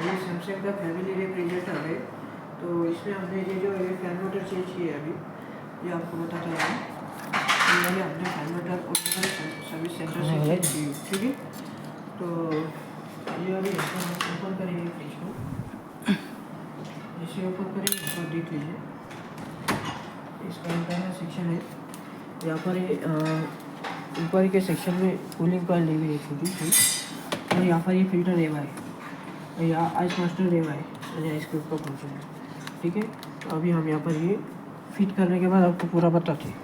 ये सैमसंग का family refrigerator है। तो इसमें हमने ये जो ये फैन मोटर चेंज की है अभी, ये आपको बताता हूँ। ये हमने fan motor original service centre से चेंज की, ठीक है। तो ये अभी ओपन करेंगे फ्रिज को, जैसे ओपन करेंगे तो देख लीजिए इसका इंटरनल सेक्शन है। यहाँ पर ऊपर के सेक्शन में कूलिंग कॉइल ली हुई है छोटी सी, और यहाँ पर ये फिल्टर रेवा है, और यहाँ आइस मास्टर रेवा है, और यहाँ इसके ऊपर फंक्शन है, ठीक है। तो अभी हम यहाँ पर ये फिट करने के बाद आपको पूरा बताते हैं।